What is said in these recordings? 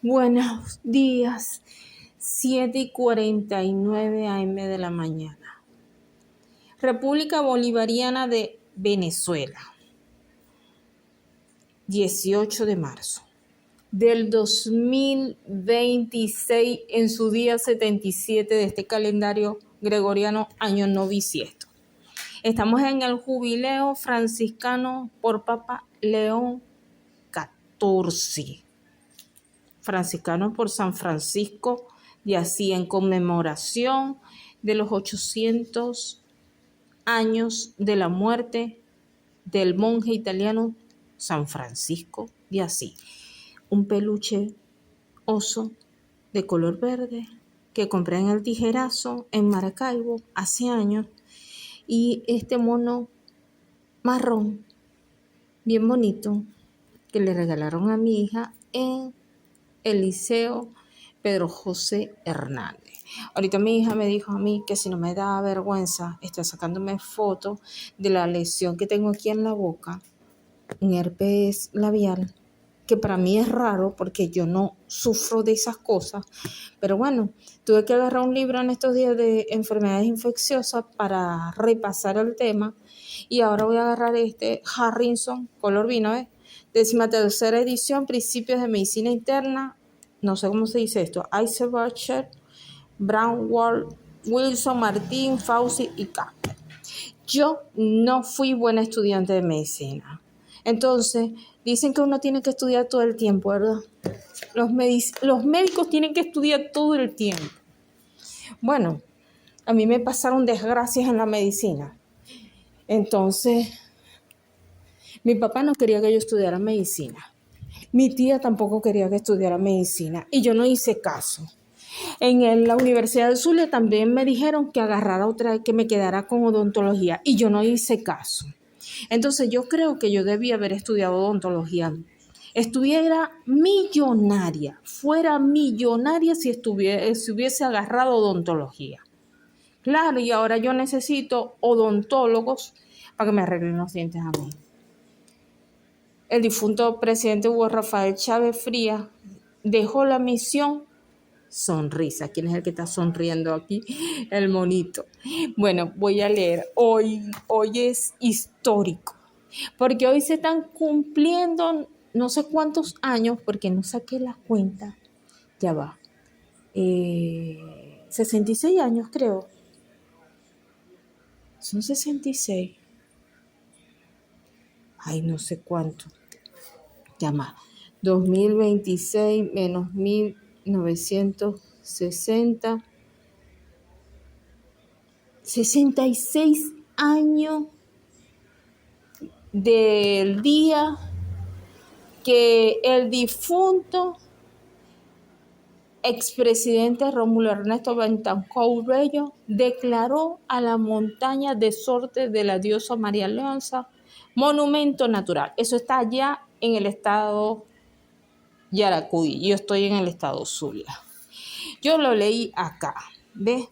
Buenos días, 7:49 AM de la mañana. República Bolivariana de Venezuela, 18 de marzo del 2026, en su día 77 de este calendario gregoriano, año no bisiesto. Estamos en el jubileo franciscano por Papa León XIV. Franciscanos por San Francisco de Asís, en conmemoración de los 800 años de la muerte del monje italiano San Francisco de Asís. Un peluche oso de color verde que compré en el Tijerazo en Maracaibo hace años, y este mono marrón bien bonito que le regalaron a mi hija en el Liceo Pedro José Hernández. Ahorita mi hija me dijo a mí que si no me da vergüenza está sacándome fotos de la lesión que tengo aquí en la boca, un herpes labial, que para mí es raro porque yo no sufro de esas cosas, pero bueno, tuve que agarrar un libro en estos días de enfermedades infecciosas para repasar el tema, y ahora voy a agarrar este Harrison, color vino, 13ª edición, Principios de Medicina Interna, no sé cómo se dice esto, Eisenbacher, Brown, Wall, Wilson, Martín, Fauci y Kasper. Yo no fui buena estudiante de medicina. Entonces, dicen que uno tiene que estudiar todo el tiempo, ¿verdad? Los médicos tienen que estudiar todo el tiempo. Bueno, a mí me pasaron desgracias en la medicina. Entonces, mi papá no quería que yo estudiara medicina. Mi tía tampoco quería que estudiara medicina y yo no hice caso. En la Universidad del Zulia también me dijeron que agarrara otra, que me quedara con odontología, y yo no hice caso. Entonces yo creo que yo debía haber estudiado odontología. Estuviera millonaria, fuera millonaria si hubiese agarrado odontología. Claro, y ahora yo necesito odontólogos para que me arreglen los dientes a mí. El difunto presidente Hugo Rafael Chávez Frías dejó la misión sonrisa. ¿Quién es el que está sonriendo aquí? El monito. Bueno, voy a leer. Hoy es histórico, porque hoy se están cumpliendo no sé cuántos años, porque no saqué la cuenta. Ya va. 66 años, creo. Son 66. Ay, no sé cuánto. Ya más. 2026 menos 1960. 66 años del día que el difunto expresidente Rómulo Ernesto Betancourt Bello declaró a la montaña de Sorte de la diosa María Leonza monumento natural. Eso está allá en el estado Yaracuy. Yo estoy en el estado Zulia. Yo lo leí acá, ¿ves?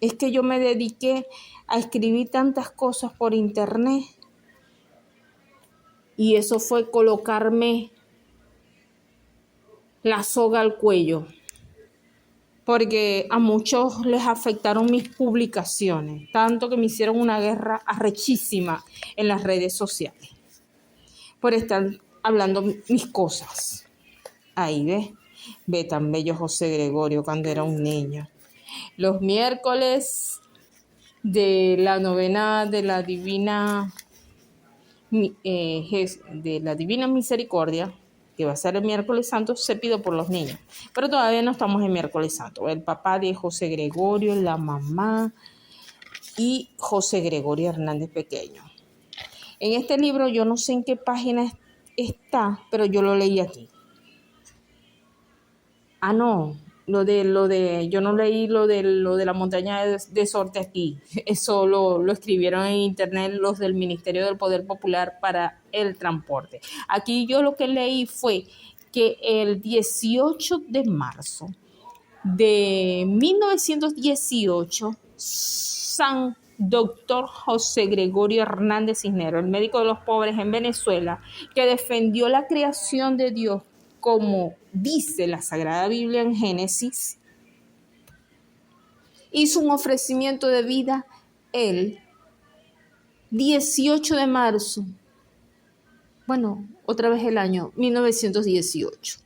Es que yo me dediqué a escribir tantas cosas por internet, y eso fue colocarme la soga al cuello, porque a muchos les afectaron mis publicaciones, tanto que me hicieron una guerra arrechísima en las redes sociales por estar hablando mis cosas. Ahí ve tan bello José Gregorio cuando era un niño. Los miércoles de la novena de la Divina Misericordia, que va a ser el miércoles santo, se pide por los niños, pero todavía no estamos en miércoles santo. El papá de José Gregorio, la mamá y José Gregorio Hernández pequeño. En este libro yo no sé en qué página está, pero yo lo leí aquí. Yo no leí lo de la montaña de Sorte aquí. Eso lo escribieron en internet los del Ministerio del Poder Popular para el Transporte. Aquí yo lo que leí fue que el 18 de marzo de 1918, San Doctor José Gregorio Hernández Cisneros, el médico de los pobres en Venezuela, que defendió la creación de Dios como dice la Sagrada Biblia en Génesis, hizo un ofrecimiento de vida el 18 de marzo, bueno, otra vez el año 1918.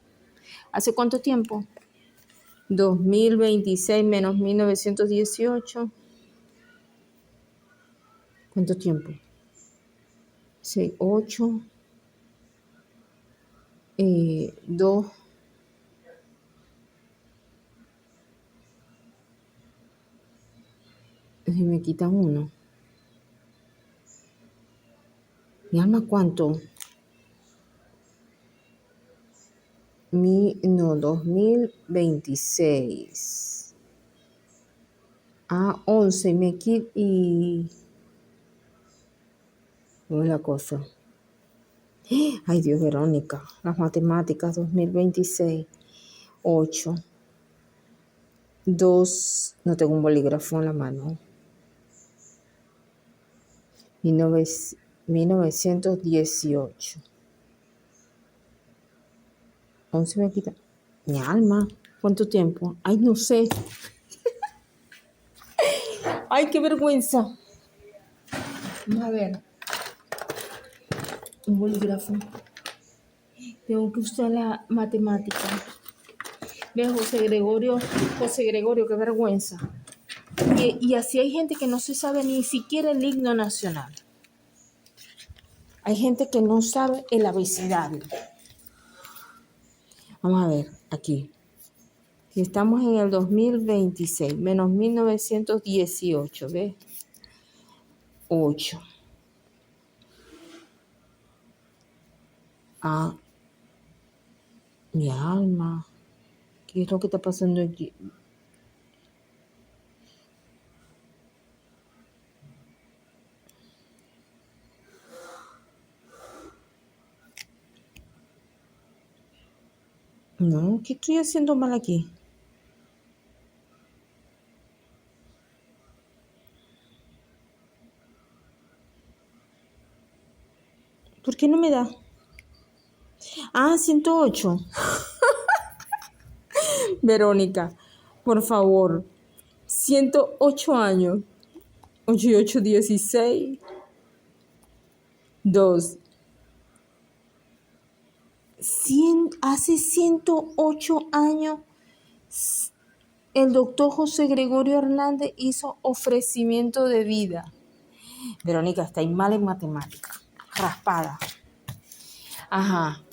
¿Hace cuánto tiempo? 2026 menos 1918. ¿Cuánto tiempo? 6, 8, 2. Y me quitan uno. Mi alma, ¿cuánto? 2026. 11 y me quito y... ¿Cómo es la cosa? Ay, Dios, Verónica. Las matemáticas, 2026. 8. 2. No tengo un bolígrafo en la mano. 1918. 11 me quita. Mi alma. ¿Cuánto tiempo? Ay, no sé. Ay, qué vergüenza. Vamos a ver. Un bolígrafo. Tengo que usar la matemática. Ve, José Gregorio, qué vergüenza. Y así hay gente que no se sabe ni siquiera el himno nacional. Hay gente que no sabe el abecedario. Vamos a ver, aquí. Si estamos en el 2026, menos 1918, ¿ves? 8. Mi alma. ¿Qué es lo que está pasando aquí? No, ¿qué estoy haciendo mal aquí? ¿Por qué no me da? 108. Verónica, por favor. 108 años. 8 y 8, 16. 2. Hace 108 años, el doctor José Gregorio Hernández hizo ofrecimiento de vida. Verónica, estáis mal en matemática. Raspada. Ajá.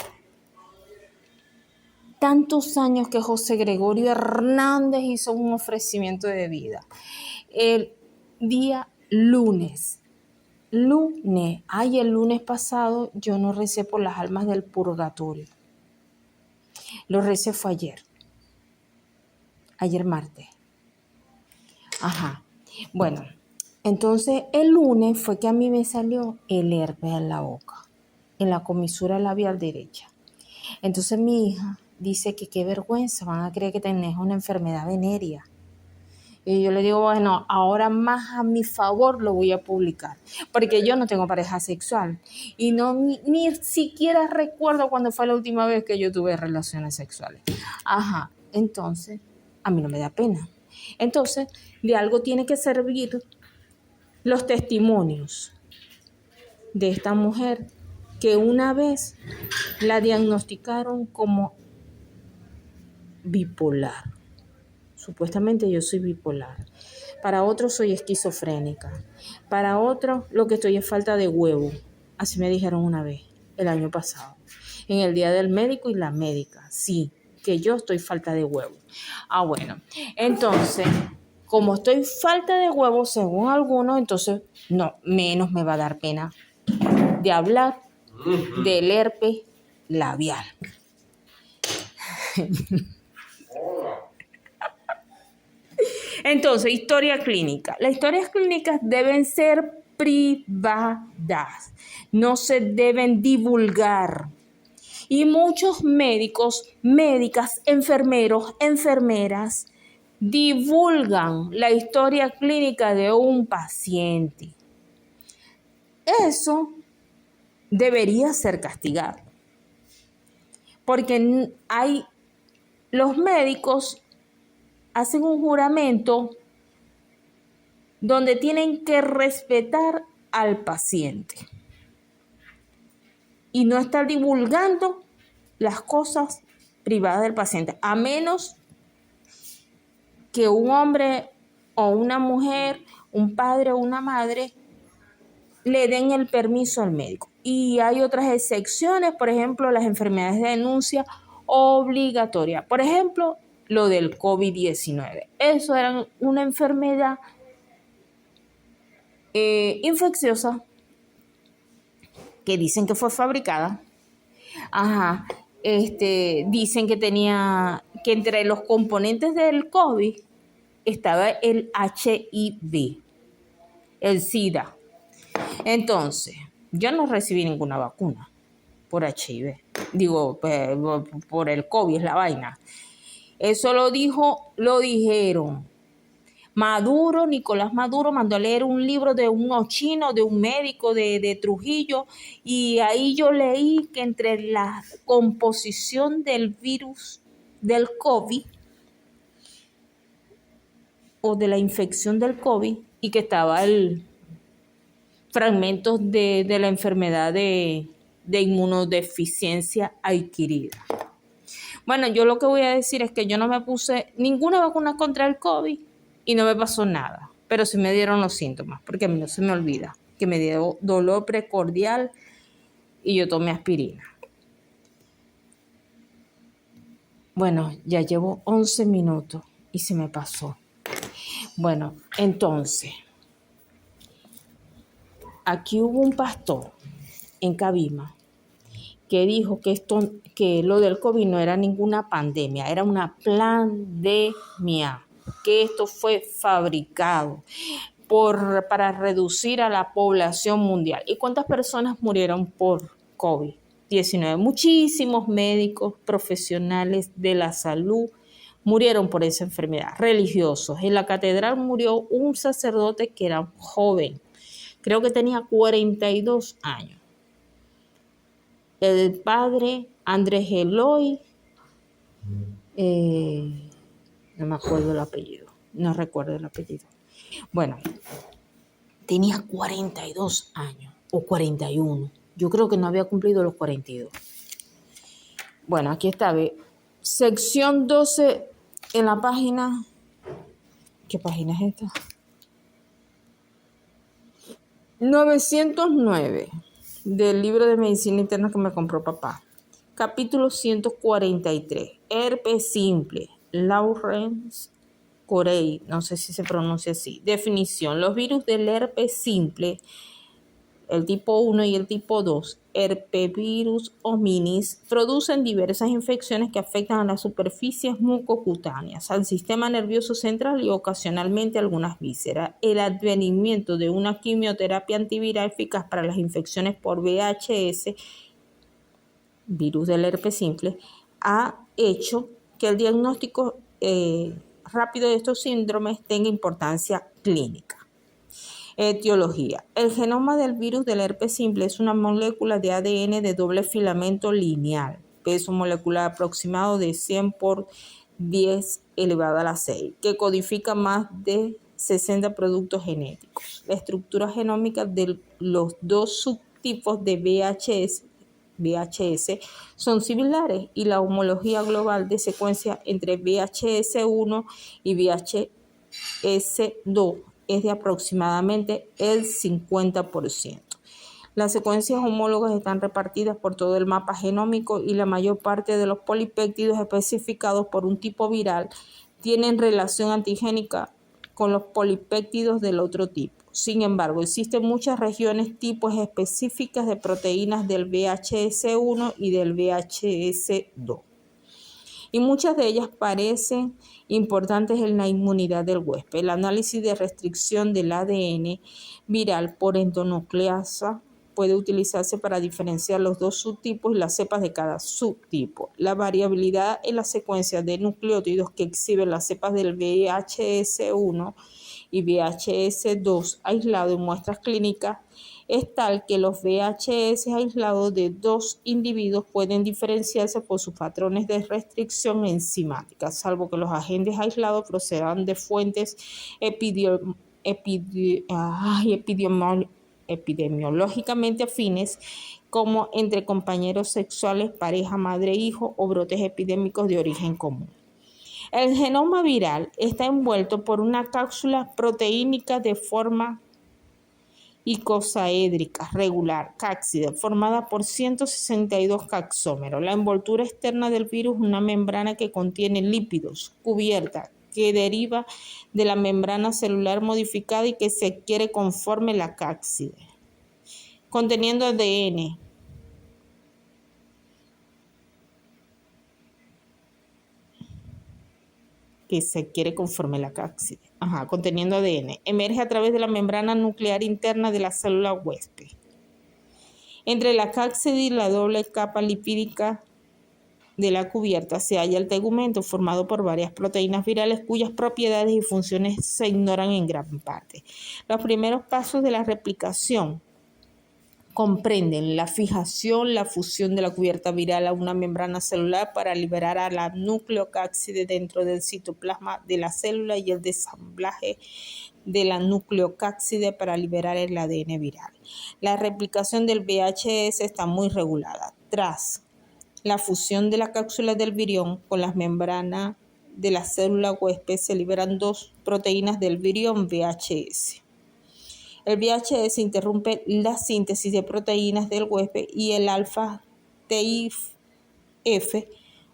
Tantos años que José Gregorio Hernández hizo un ofrecimiento de vida. El día lunes. El lunes pasado yo no recé por las almas del purgatorio. Lo recé fue ayer martes. Ajá. Bueno, entonces el lunes fue que a mí me salió el herpes en la boca, en la comisura labial derecha. Entonces mi hija dice que qué vergüenza, van a creer que tenés una enfermedad venérea. Y yo le digo, bueno, ahora más a mi favor lo voy a publicar, porque yo no tengo pareja sexual y no ni siquiera recuerdo cuándo fue la última vez que yo tuve relaciones sexuales. Ajá, entonces a mí no me da pena. Entonces, de algo tiene que servir los testimonios de esta mujer que una vez la diagnosticaron como bipolar. Supuestamente yo soy bipolar. Para otros soy esquizofrénica. Para otros lo que estoy es falta de huevo. Así me dijeron una vez, el año pasado. En el día del médico y la médica. Sí, que yo estoy falta de huevo. Bueno. Entonces, como estoy falta de huevo según algunos, entonces no, menos me va a dar pena de hablar del herpes labial. Entonces, historia clínica. Las historias clínicas deben ser privadas, no se deben divulgar. Y muchos médicos, médicas, enfermeros, enfermeras divulgan la historia clínica de un paciente. Eso debería ser castigado. porque los médicos hacen un juramento donde tienen que respetar al paciente y no estar divulgando las cosas privadas del paciente, a menos que un hombre o una mujer, un padre o una madre le den el permiso al médico. Y hay otras excepciones, por ejemplo, las enfermedades de denuncia obligatoria. Por ejemplo, lo del COVID-19. Eso era una enfermedad infecciosa que dicen que fue fabricada. Dicen que entre los componentes del COVID estaba el HIV, el SIDA. Entonces, yo no recibí ninguna vacuna por HIV. Digo, por el COVID es la vaina. Eso lo dijeron. Nicolás Maduro mandó a leer un libro de unos chinos, de un médico de Trujillo, y ahí yo leí que entre la composición del virus del COVID o de la infección del COVID, y que estaba fragmentos de la enfermedad de inmunodeficiencia adquirida. Bueno, yo lo que voy a decir es que yo no me puse ninguna vacuna contra el COVID y no me pasó nada, pero sí me dieron los síntomas, porque a mí no se me olvida que me dio dolor precordial y yo tomé aspirina. Bueno, ya llevo 11 minutos y se me pasó. Bueno, entonces, aquí hubo un pastor en Cabima que dijo que lo del COVID no era ninguna pandemia, era una pandemia, que esto fue fabricado para reducir a la población mundial. ¿Y cuántas personas murieron por COVID-19? Muchísimos médicos profesionales de la salud murieron por esa enfermedad, religiosos. En la catedral murió un sacerdote que era joven, creo que tenía 42 años. El padre Andrés Eloy, no me acuerdo el apellido, no recuerdo el apellido. Bueno, tenía 42 años o 41. Yo creo que no había cumplido los 42. Bueno, aquí está, sección 12 en la página. ¿Qué página es esta? 909 del libro de medicina interna que me compró papá. Capítulo 143. Herpes simple. Lawrence Corey, no sé si se pronuncia así. Definición. Los virus del herpes simple, el tipo 1 y el tipo 2, herpevirus hominis, producen diversas infecciones que afectan a las superficies mucocutáneas, al sistema nervioso central y ocasionalmente algunas vísceras. El advenimiento de una quimioterapia antiviral eficaz para las infecciones por VHS, virus del herpes simple, ha hecho que el diagnóstico rápido de estos síndromes tenga importancia clínica. Etiología. El genoma del virus del herpes simple es una molécula de ADN de doble filamento lineal, peso molecular aproximado de 100 por 10 elevado a la 6, que codifica más de 60 productos genéticos. La estructura genómica de los dos subtipos de VHS son similares y la homología global de secuencia entre VHS1 y VHS2 es de aproximadamente el 50%. Las secuencias homólogas están repartidas por todo el mapa genómico y la mayor parte de los polipéptidos especificados por un tipo viral tienen relación antigénica con los polipéptidos del otro tipo. Sin embargo, existen muchas regiones tipos específicas de proteínas del VHS1 y del VHS2. Y muchas de ellas parecen importantes en la inmunidad del huésped. El análisis de restricción del ADN viral por endonucleasa puede utilizarse para diferenciar los dos subtipos y las cepas de cada subtipo. La variabilidad en la secuencia de nucleótidos que exhiben las cepas del VHS1 y VHS2 aislado en muestras clínicas es tal que los VHS aislados de dos individuos pueden diferenciarse por sus patrones de restricción enzimática, salvo que los agentes aislados procedan de fuentes epidemiológicamente afines, como entre compañeros sexuales, pareja, madre-hijo o brotes epidémicos de origen común. El genoma viral está envuelto por una cápsula proteínica de forma icosaédrica regular, cápside, formada por 162 caxómeros. La envoltura externa del virus es una membrana que contiene lípidos, cubierta, que deriva de la membrana celular modificada y que se adquiere conforme la cápside, conteniendo ADN. Que se adquiere conforme la cápside, conteniendo ADN, emerge a través de la membrana nuclear interna de la célula huésped. Entre la cápside y la doble capa lipídica de la cubierta se halla el tegumento, formado por varias proteínas virales cuyas propiedades y funciones se ignoran en gran parte. Los primeros pasos de la replicación comprenden la fijación, la fusión de la cubierta viral a una membrana celular para liberar a la nucleocápside dentro del citoplasma de la célula y el desamblaje de la nucleocápside para liberar el ADN viral. La replicación del VHS está muy regulada. Tras la fusión de la cápsula del virión con las membranas de la célula huésped se liberan dos proteínas del virión VHS. El VHS interrumpe la síntesis de proteínas del huésped y el alfa-TIF,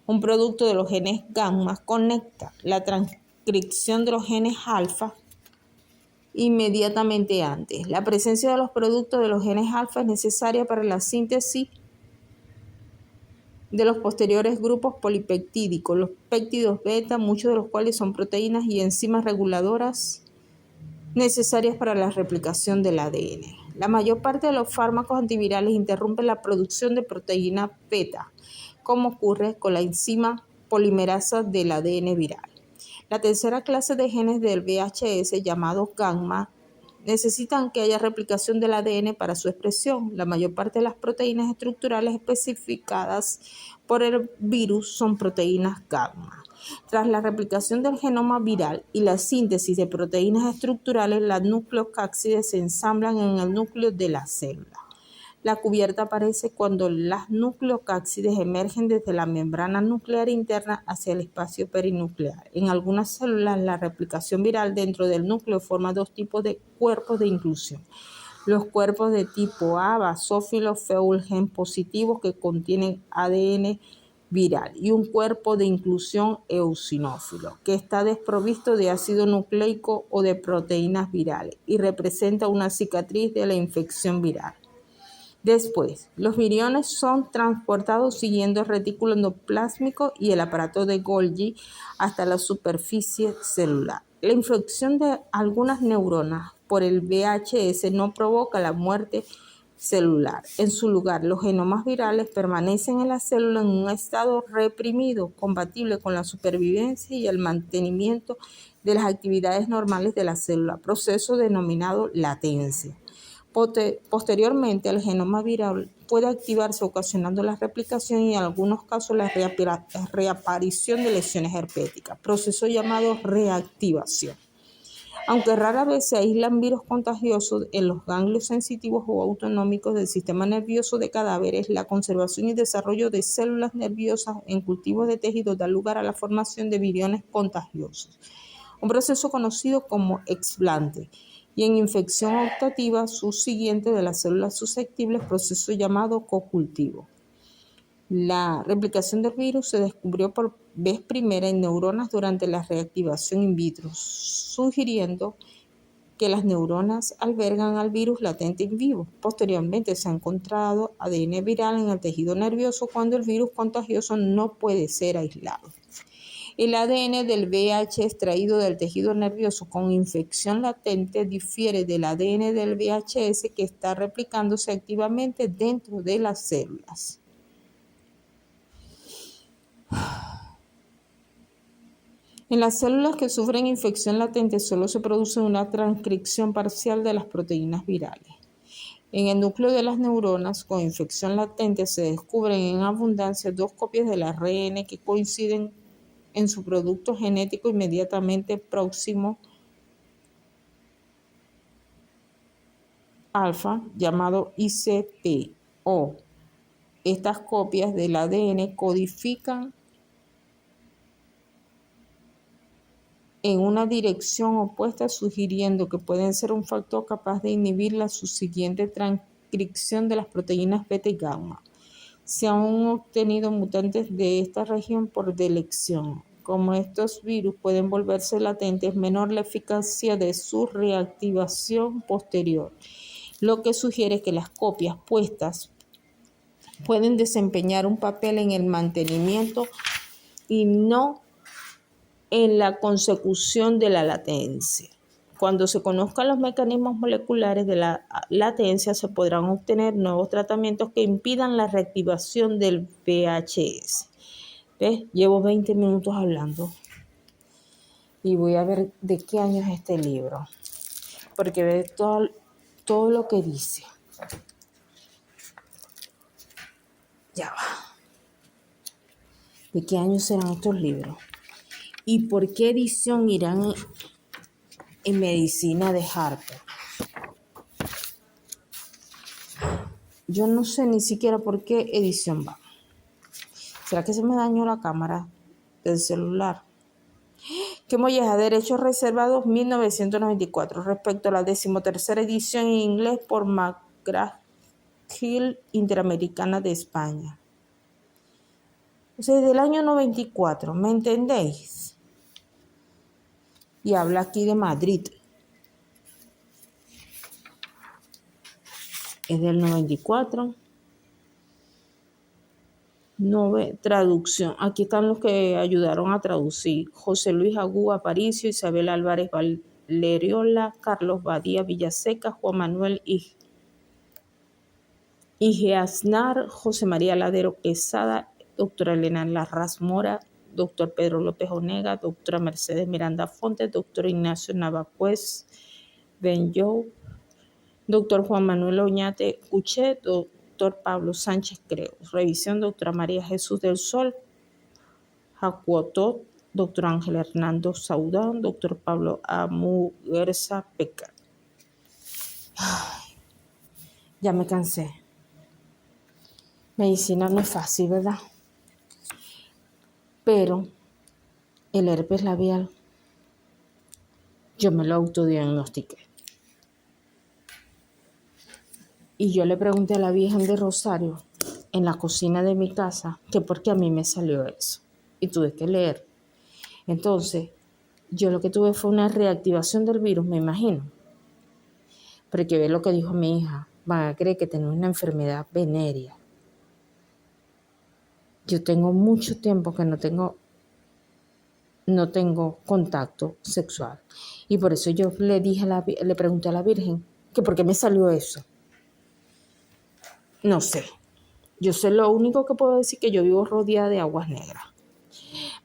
un producto de los genes gamma, conecta la transcripción de los genes alfa inmediatamente antes. La presencia de los productos de los genes alfa es necesaria para la síntesis de los posteriores grupos polipeptídicos, los péptidos beta, muchos de los cuales son proteínas y enzimas reguladoras necesarias para la replicación del ADN. La mayor parte de los fármacos antivirales interrumpen la producción de proteína beta, como ocurre con la enzima polimerasa del ADN viral. La tercera clase de genes del VHS, llamados gamma, necesitan que haya replicación del ADN para su expresión. La mayor parte de las proteínas estructurales especificadas por el virus son proteínas gamma. Tras la replicación del genoma viral y la síntesis de proteínas estructurales, las nucleocápsides se ensamblan en el núcleo de la célula. La cubierta aparece cuando las nucleocápsides emergen desde la membrana nuclear interna hacia el espacio perinuclear. En algunas células, la replicación viral dentro del núcleo forma dos tipos de cuerpos de inclusión. Los cuerpos de tipo A, basófilos, Feulgen positivos que contienen ADN viral, y un cuerpo de inclusión eosinófilo que está desprovisto de ácido nucleico o de proteínas virales y representa una cicatriz de la infección viral. Después, los viriones son transportados siguiendo el retículo endoplásmico y el aparato de Golgi hasta la superficie celular. La infección de algunas neuronas por el VHS no provoca la muerte celular. En su lugar, los genomas virales permanecen en la célula en un estado reprimido, compatible con la supervivencia y el mantenimiento de las actividades normales de la célula, proceso denominado latencia. Posteriormente, el genoma viral puede activarse ocasionando la replicación y en algunos casos la reaparición de lesiones herpéticas, proceso llamado reactivación. Aunque rara vez se aíslan virus contagiosos en los ganglios sensitivos o autonómicos del sistema nervioso de cadáveres, la conservación y desarrollo de células nerviosas en cultivos de tejidos da lugar a la formación de viriones contagiosos, un proceso conocido como explante, y en infección optativa subsiguiente de las células susceptibles, proceso llamado cocultivo. La replicación del virus se descubrió por vez primera en neuronas durante la reactivación in vitro, sugiriendo que las neuronas albergan al virus latente in vivo. Posteriormente se ha encontrado ADN viral en el tejido nervioso cuando el virus contagioso no puede ser aislado. El ADN del VIH extraído del tejido nervioso con infección latente difiere del ADN del VHS que está replicándose activamente dentro de las células. En las células que sufren infección latente solo se produce una transcripción parcial de las proteínas virales. En el núcleo de las neuronas con infección latente se descubren en abundancia 2 copias del ARN que coinciden en su producto genético inmediatamente próximo alfa, llamado ICP-O. Estas copias del ADN codifican en una dirección opuesta, sugiriendo que pueden ser un factor capaz de inhibir la subsiguiente transcripción de las proteínas beta y gamma. Se han obtenido mutantes de esta región por delección. Como estos virus pueden volverse latentes, es menor la eficacia de su reactivación posterior, lo que sugiere que las copias puestas pueden desempeñar un papel en el mantenimiento y no en la consecución de la latencia. Cuando se conozcan los mecanismos moleculares de la latencia, se podrán obtener nuevos tratamientos que impidan la reactivación del VHS. ¿Ves? Llevo 20 minutos hablando y voy a ver de qué año es este libro, porque ve todo lo que dice. Ya va. ¿De qué año serán estos libros? ¿Y por qué edición irán en medicina de Harper? Yo no sé ni siquiera por qué edición va. ¿Será que se me dañó la cámara del celular? ¿Qué molleja? Derechos reservados 1994 respecto a la 13ª edición en inglés por McGraw-Hill Interamericana de España. O sea, desde el año 94, ¿me entendéis? Y habla aquí de Madrid. Es del 94. Traducción. Aquí están los que ayudaron a traducir: José Luis Agú Aparicio, Isabel Álvarez Valeriola, Carlos Badía Villaseca, Juan Manuel Igeaznar, José María Ladero Quesada, doctora Elena Larraz Mora, doctor Pedro López Onega, doctora Mercedes Miranda Fontes, doctor Ignacio Navacuez Benjou, doctor Juan Manuel Oñate Cuchet, doctor Pablo Sánchez Creos. Revisión: doctora María Jesús del Sol Jacuotot, doctor Ángel Hernando Saudán, doctor Pablo Amuguerza Peca. Ya me cansé. Medicina no es fácil, ¿verdad? Pero el herpes labial, yo me lo autodiagnostiqué. Y yo le pregunté a la Virgen de Rosario en la cocina de mi casa que por qué a mí me salió eso. Y tuve que leer. Entonces, yo lo que tuve fue una reactivación del virus, me imagino. Porque ve lo que dijo mi hija. Van a creer que tengo una enfermedad venérea. Yo tengo mucho tiempo que no tengo contacto sexual. Y por eso yo le pregunté a la Virgen que por qué me salió eso. No sé. Yo sé lo único que puedo decir, que yo vivo rodeada de aguas negras.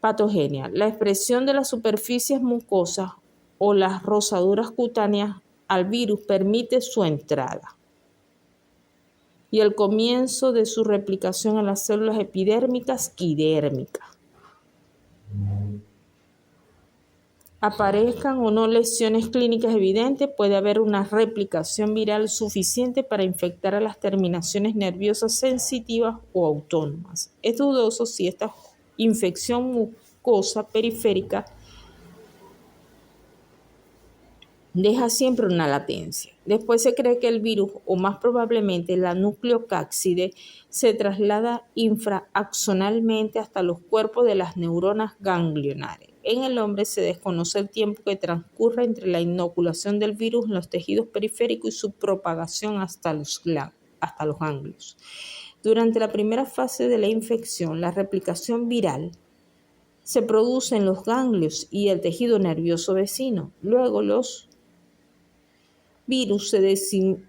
Patogenia. La expresión de las superficies mucosas o las rosaduras cutáneas al virus permite su entrada y el comienzo de su replicación en las células epidérmicas y dérmicas. Aparezcan o no lesiones clínicas evidentes, puede haber una replicación viral suficiente para infectar a las terminaciones nerviosas sensitivas o autónomas. Es dudoso si esta infección mucosa periférica deja siempre una latencia. Después se cree que el virus, o más probablemente la nucleocápside, se traslada infraaxonalmente hasta los cuerpos de las neuronas ganglionares. En el hombre se desconoce el tiempo que transcurre entre la inoculación del virus en los tejidos periféricos y su propagación hasta los ganglios. Durante la primera fase de la infección, la replicación viral se produce en los ganglios y el tejido nervioso vecino. Luego los virus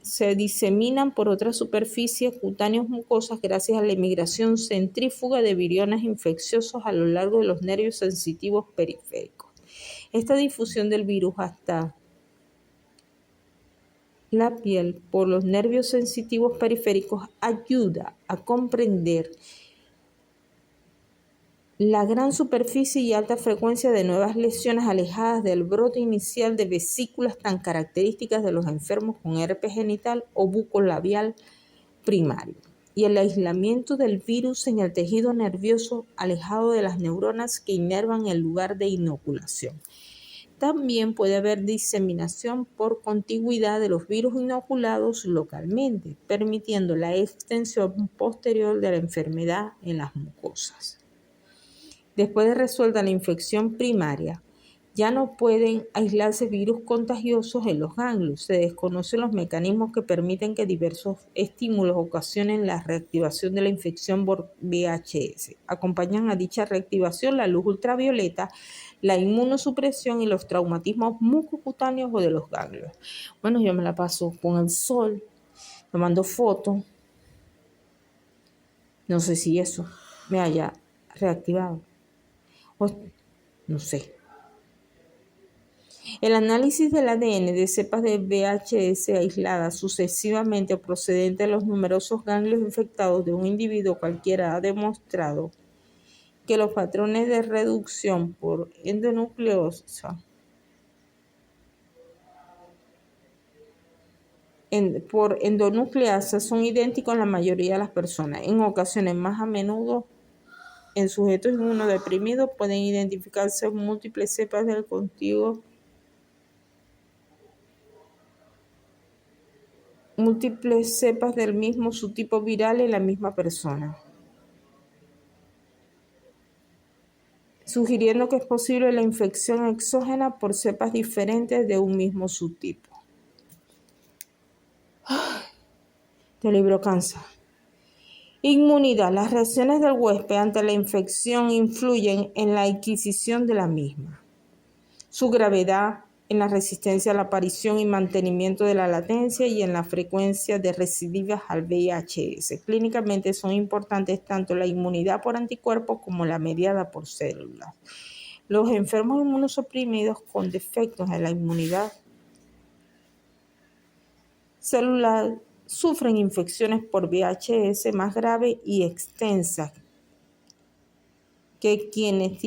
se diseminan por otras superficies cutáneas mucosas gracias a la emigración centrífuga de viriones infecciosos a lo largo de los nervios sensitivos periféricos. Esta difusión del virus hasta la piel por los nervios sensitivos periféricos ayuda a comprender la gran superficie y alta frecuencia de nuevas lesiones alejadas del brote inicial de vesículas tan características de los enfermos con herpes genital o bucolabial primario, y el aislamiento del virus en el tejido nervioso alejado de las neuronas que inervan el lugar de inoculación. También puede haber diseminación por contigüidad de los virus inoculados localmente, permitiendo la extensión posterior de la enfermedad en las mucosas. Después de resuelta la infección primaria, ya no pueden aislarse virus contagiosos en los ganglios. Se desconocen los mecanismos que permiten que diversos estímulos ocasionen la reactivación de la infección por VHS. Acompañan a dicha reactivación la luz ultravioleta, la inmunosupresión y los traumatismos mucocutáneos o de los ganglios. Bueno, yo me la paso con el sol, tomando fotos. No sé si eso me haya reactivado. No sé. El análisis del ADN de cepas de VHS aisladas sucesivamente o procedentes de los numerosos ganglios infectados de un individuo cualquiera ha demostrado que los patrones de reducción por endonucleasa son idénticos en la mayoría de las personas. En ocasiones, más a menudo, en sujetos inmunodeprimidos pueden identificarse múltiples cepas del contiguo múltiples cepas del mismo subtipo viral en la misma persona, sugiriendo que es posible la infección exógena por cepas diferentes de un mismo subtipo. Este libro cansa. Inmunidad. Las reacciones del huésped ante la infección influyen en la adquisición de la misma. Su gravedad, en la resistencia a la aparición y mantenimiento de la latencia y en la frecuencia de recidivas al VIH. Clínicamente son importantes tanto la inmunidad por anticuerpos como la mediada por células. Los enfermos inmunosuprimidos con defectos en la inmunidad celular sufren infecciones por VIH más graves y extensas que quienes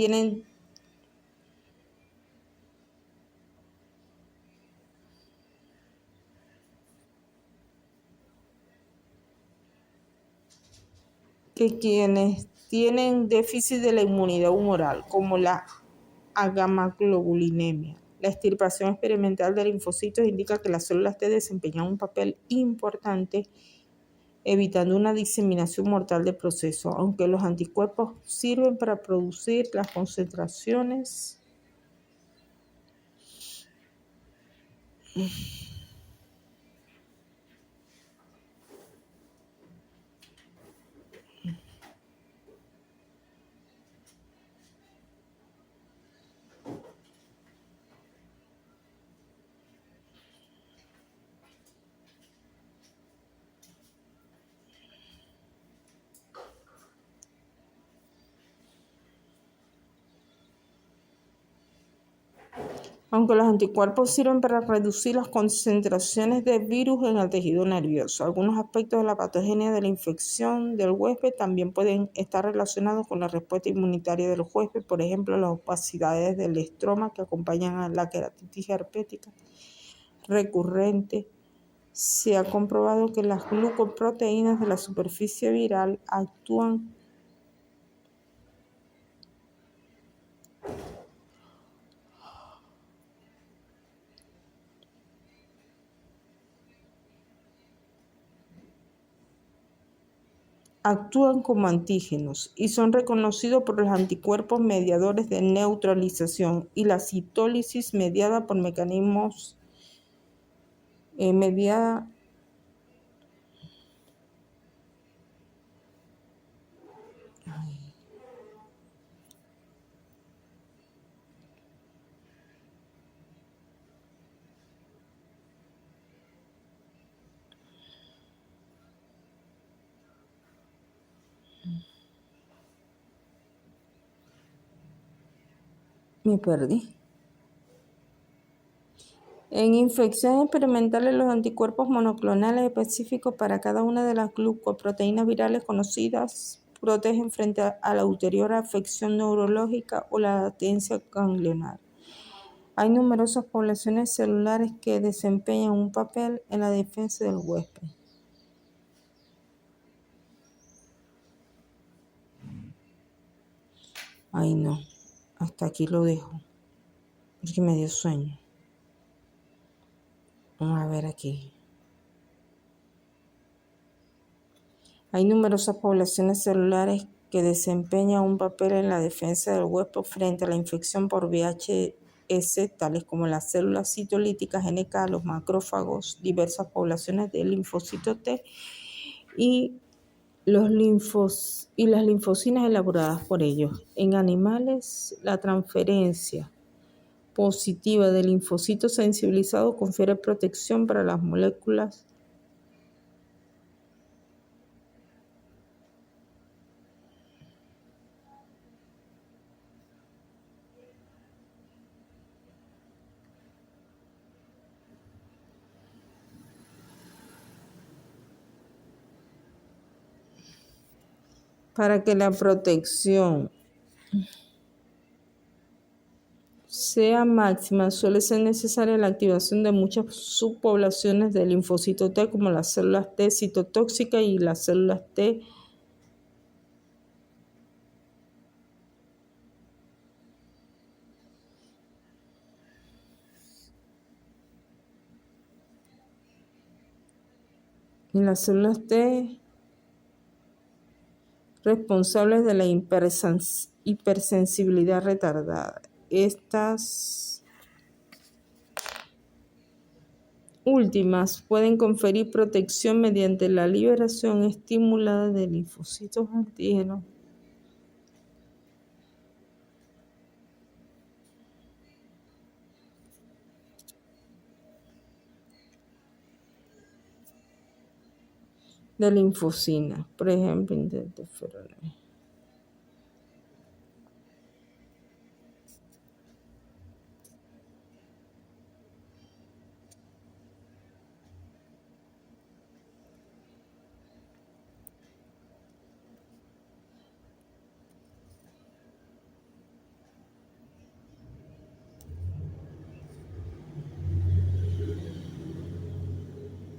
tienen déficit de la inmunidad humoral, como la agamaglobulinemia. La extirpación experimental de linfocitos indica que las células T desempeñan un papel importante evitando una diseminación mortal del proceso, aunque los anticuerpos sirven para producir las concentraciones aunque los anticuerpos sirven para reducir las concentraciones de virus en el tejido nervioso. Algunos aspectos de la patogenia de la infección del huésped también pueden estar relacionados con la respuesta inmunitaria del huésped, por ejemplo, las opacidades del estroma que acompañan a la queratitis herpética recurrente. Se ha comprobado que las glucoproteínas de la superficie viral actúan como antígenos y son reconocidos por los anticuerpos mediadores de neutralización y la citólisis mediada por mecanismos Me perdí. En infecciones experimentales, los anticuerpos monoclonales específicos para cada una de las glucoproteínas virales conocidas protegen frente a la ulterior afección neurológica o la latencia ganglionar. Hay numerosas poblaciones celulares que desempeñan un papel en la defensa del huésped. Ay, no, hasta aquí lo dejo, porque me dio sueño. Vamos a ver aquí. Hay numerosas poblaciones celulares que desempeñan un papel en la defensa del huésped frente a la infección por VHS, tales como las células citolíticas NK, los macrófagos, diversas poblaciones de linfocitos T y las linfocinas elaboradas por ellos. En animales, la transferencia positiva de linfocitos sensibilizados confiere protección para las moléculas para que la protección sea máxima. Suele ser necesaria la activación de muchas subpoblaciones de linfocitos T, como las células T citotóxicas y las células T responsables de la hipersensibilidad retardada. Estas últimas pueden conferir protección mediante la liberación estimulada de linfocitos antígenos de linfocina, por ejemplo, interferones.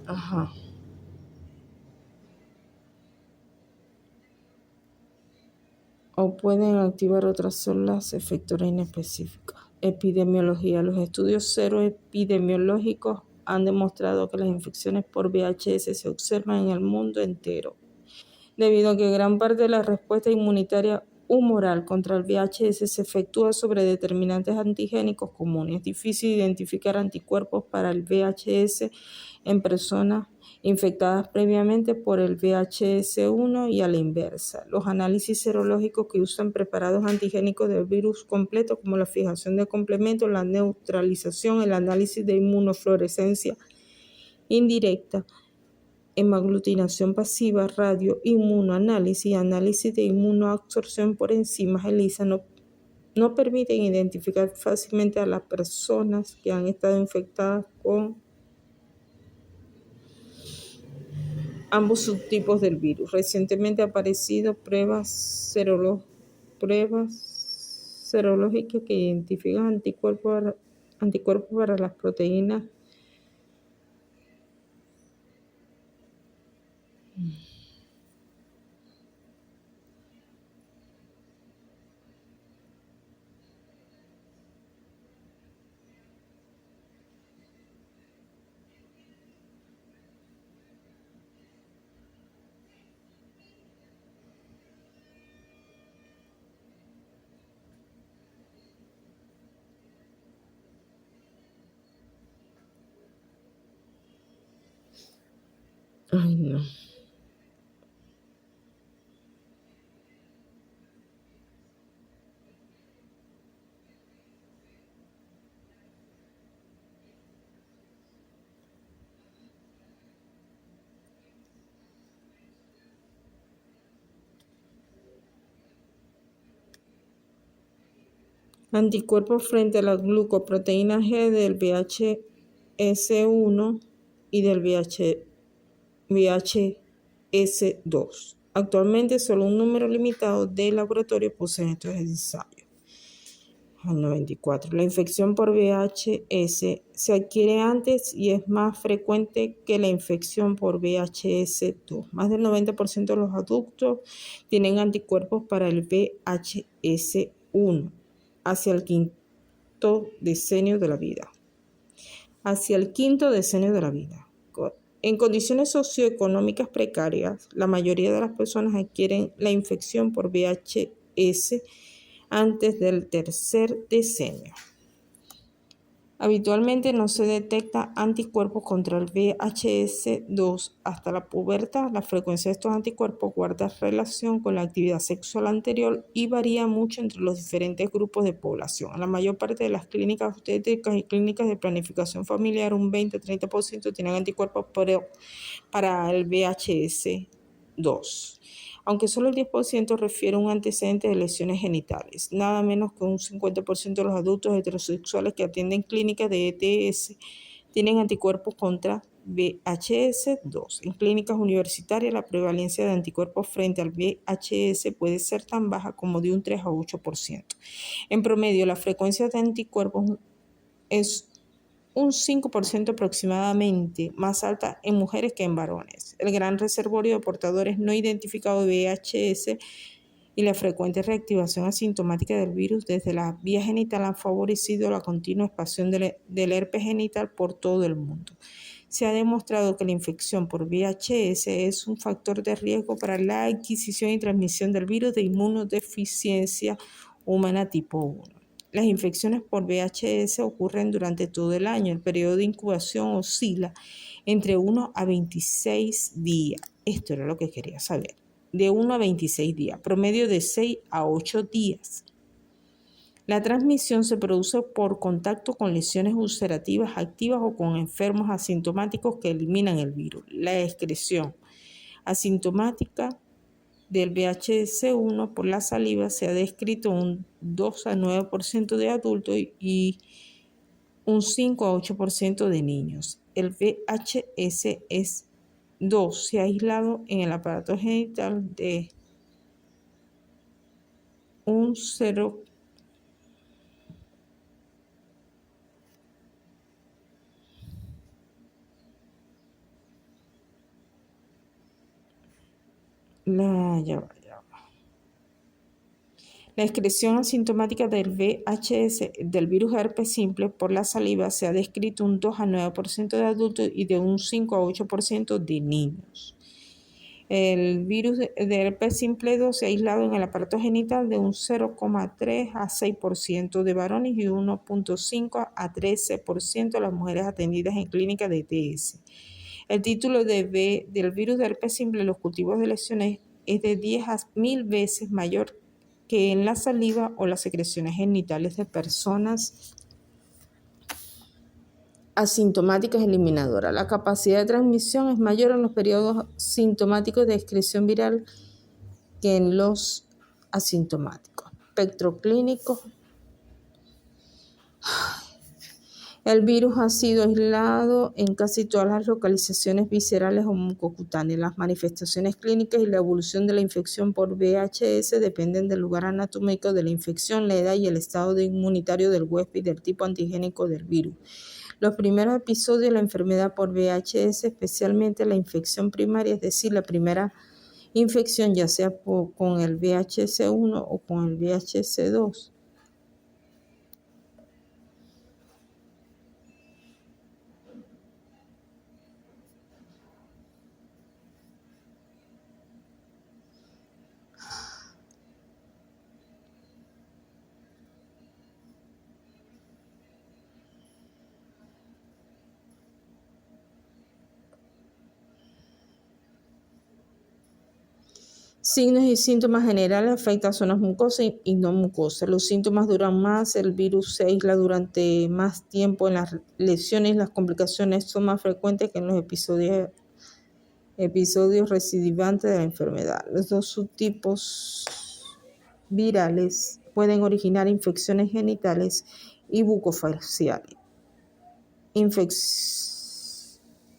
Ajá. O pueden activar otras células efectoras inespecíficas. Epidemiología. Los estudios seroepidemiológicos han demostrado que las infecciones por VHS se observan en el mundo entero, debido a que gran parte de la respuesta inmunitaria humoral contra el VHS se efectúa sobre determinantes antigénicos comunes. Es difícil identificar anticuerpos para el VHS en personas infectadas previamente por el VHS1 y a la inversa. Los análisis serológicos que usan preparados antigénicos del virus completo, como la fijación de complementos, la neutralización, el análisis de inmunofluorescencia indirecta, hemaglutinación pasiva, radioinmunoanálisis y análisis de inmunoabsorción por enzimas ELISA no permiten identificar fácilmente a las personas que han estado infectadas con ambos subtipos del virus. Recientemente han aparecido pruebas serológicas que identifican anticuerpos para las proteínas Ay, no. Anticuerpos frente a la glucoproteína G del VHS1 y del VHS2. Actualmente solo un número limitado de laboratorios poseen estos ensayos. Al 94. La infección por VHS se adquiere antes y es más frecuente que la infección por VHS2. Más del 90% de los adultos tienen anticuerpos para el VHS1 hacia el quinto decenio de la vida. En condiciones socioeconómicas precarias, la mayoría de las personas adquieren la infección por VHS antes del tercer decenio. Habitualmente no se detecta anticuerpos contra el VHS2 hasta la pubertad. La frecuencia de estos anticuerpos guarda relación con la actividad sexual anterior y varía mucho entre los diferentes grupos de población. En la mayor parte de las clínicas obstétricas y clínicas de planificación familiar, un 20-30% tienen anticuerpos para el VHS2. Aunque solo el 10% refiere a un antecedente de lesiones genitales. Nada menos que un 50% de los adultos heterosexuales que atienden clínicas de ETS tienen anticuerpos contra VHS2. En clínicas universitarias, la prevalencia de anticuerpos frente al VHS puede ser tan baja como de un 3 a 8%. En promedio, la frecuencia de anticuerpos es un 5% aproximadamente más alta en mujeres que en varones. El gran reservorio de portadores no identificados de VHS y la frecuente reactivación asintomática del virus desde la vía genital han favorecido la continua expansión del herpes genital por todo el mundo. Se ha demostrado que la infección por VHS es un factor de riesgo para la adquisición y transmisión del virus de inmunodeficiencia humana tipo 1. Las infecciones por VHS ocurren durante todo el año. El periodo de incubación oscila entre 1 a 26 días. Esto era lo que quería saber. De 1 a 26 días, promedio de 6 a 8 días. La transmisión se produce por contacto con lesiones ulcerativas activas o con enfermos asintomáticos que eliminan el virus. La excreción asintomática del VHS1 por la saliva se ha descrito un 2 a 9% de adultos y un 5 a 8% de niños. El VHS2 se ha aislado en el aparato genital de un 0. La excreción asintomática del VHS, del virus herpes simple, por la saliva se ha descrito un 2 a 9% de adultos y de un 5 a 8% de niños. El virus de herpes simple 2 se ha aislado en el aparato genital de un 0,3 a 6% de varones y 1,5 a 13% de las mujeres atendidas en clínicas de ETS. El título del virus de herpes simple en los cultivos de lesiones es de 10 a 1000 veces mayor que en la saliva o las secreciones genitales de personas asintomáticas eliminadoras. La capacidad de transmisión es mayor en los periodos sintomáticos de excreción viral que en los asintomáticos. Espectro clínico. El virus ha sido aislado en casi todas las localizaciones viscerales o mucocutáneas. Las manifestaciones clínicas y la evolución de la infección por VHS dependen del lugar anatómico de la infección, la edad y el estado inmunitario del huésped y del tipo antigénico del virus. Los primeros episodios de la enfermedad por VHS, especialmente la infección primaria, es decir, la primera infección ya sea con el VHS1 o con el VHS2, signos y síntomas generales afectan zonas mucosas y no mucosas. Los síntomas duran más, el virus se aísla durante más tiempo en las lesiones, las complicaciones son más frecuentes que en los episodios recidivantes de la enfermedad. Los dos subtipos virales pueden originar infecciones genitales y bucofaciales.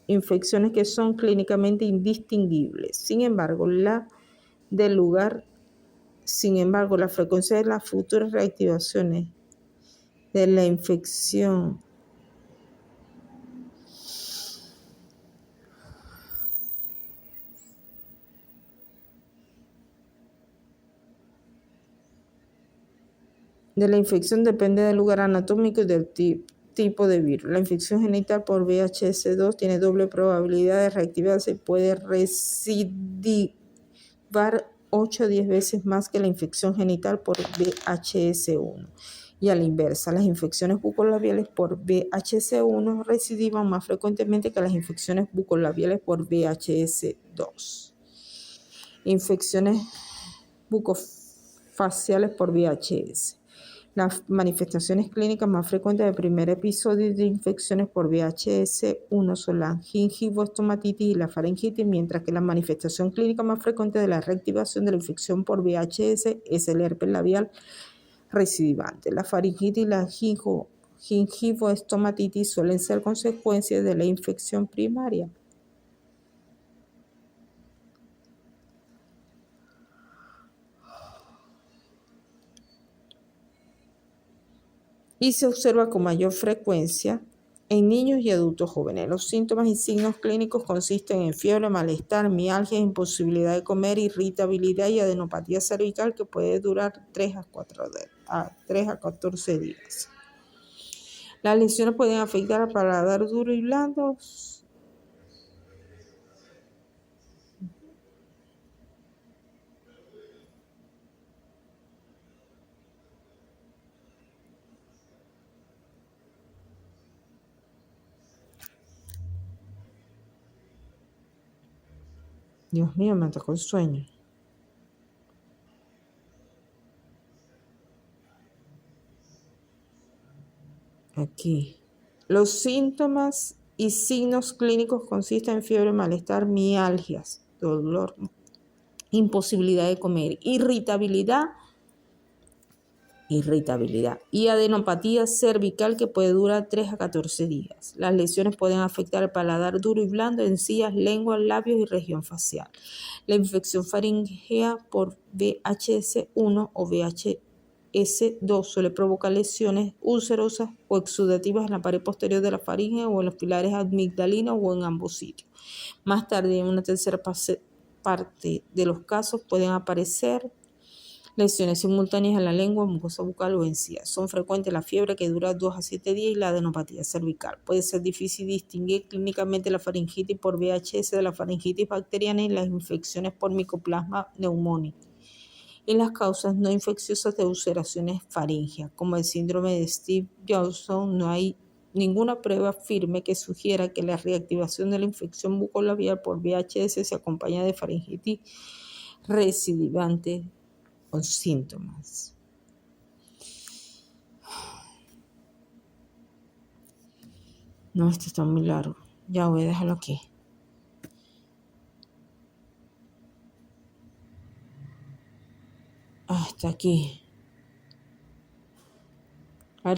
Infecciones que son clínicamente indistinguibles. Sin embargo, la frecuencia de las futuras reactivaciones de la infección depende del lugar anatómico y del tipo de virus. La infección genital por VHS2 tiene doble probabilidad de reactivarse y puede recidivar 8 a 10 veces más que la infección genital por VHS1. Y a la inversa, las infecciones bucolabiales por VHS1 recidivan más frecuentemente que las infecciones bucolabiales por VHS2. Infecciones bucofaciales por VHS. Las manifestaciones clínicas más frecuentes del primer episodio de infecciones por VHS1 son la gingivoestomatitis y la faringitis, mientras que la manifestación clínica más frecuente de la reactivación de la infección por VHS es el herpes labial recidivante. La faringitis y la gingivoestomatitis suelen ser consecuencias de la infección primaria. Y se observa con mayor frecuencia en niños y adultos jóvenes. Los síntomas y signos clínicos consisten en fiebre, malestar, mialgia, imposibilidad de comer, irritabilidad y adenopatía cervical que puede durar 3 a 14 días. Las lesiones pueden afectar al paladar duro y blando. Dios mío, me atacó el sueño. Aquí. Los síntomas y signos clínicos consisten en fiebre, malestar, mialgias, dolor, imposibilidad de comer, irritabilidad y adenopatía cervical que puede durar 3 a 14 días. Las lesiones pueden afectar el paladar duro y blando, encías, lengua, labios y región facial. La infección faríngea por VHS1 o VHS2 suele provocar lesiones ulcerosas o exudativas en la pared posterior de la faringe o en los pilares amigdalinos o en ambos sitios. Más tarde, en una tercera parte de los casos, pueden aparecer lesiones simultáneas en la lengua, mucosa bucal o encías. Son frecuentes la fiebre que dura 2 a 7 días y la adenopatía cervical. Puede ser difícil distinguir clínicamente la faringitis por VHS de la faringitis bacteriana y las infecciones por Mycoplasma pneumoniae y las causas no infecciosas de ulceraciones faríngeas. Como el síndrome de Stevens-Johnson, no hay ninguna prueba firme que sugiera que la reactivación de la infección bucolabial por VHS se acompaña de faringitis recidivante con síntomas. No, esto está muy largo. Ya voy a dejarlo aquí. Hasta aquí.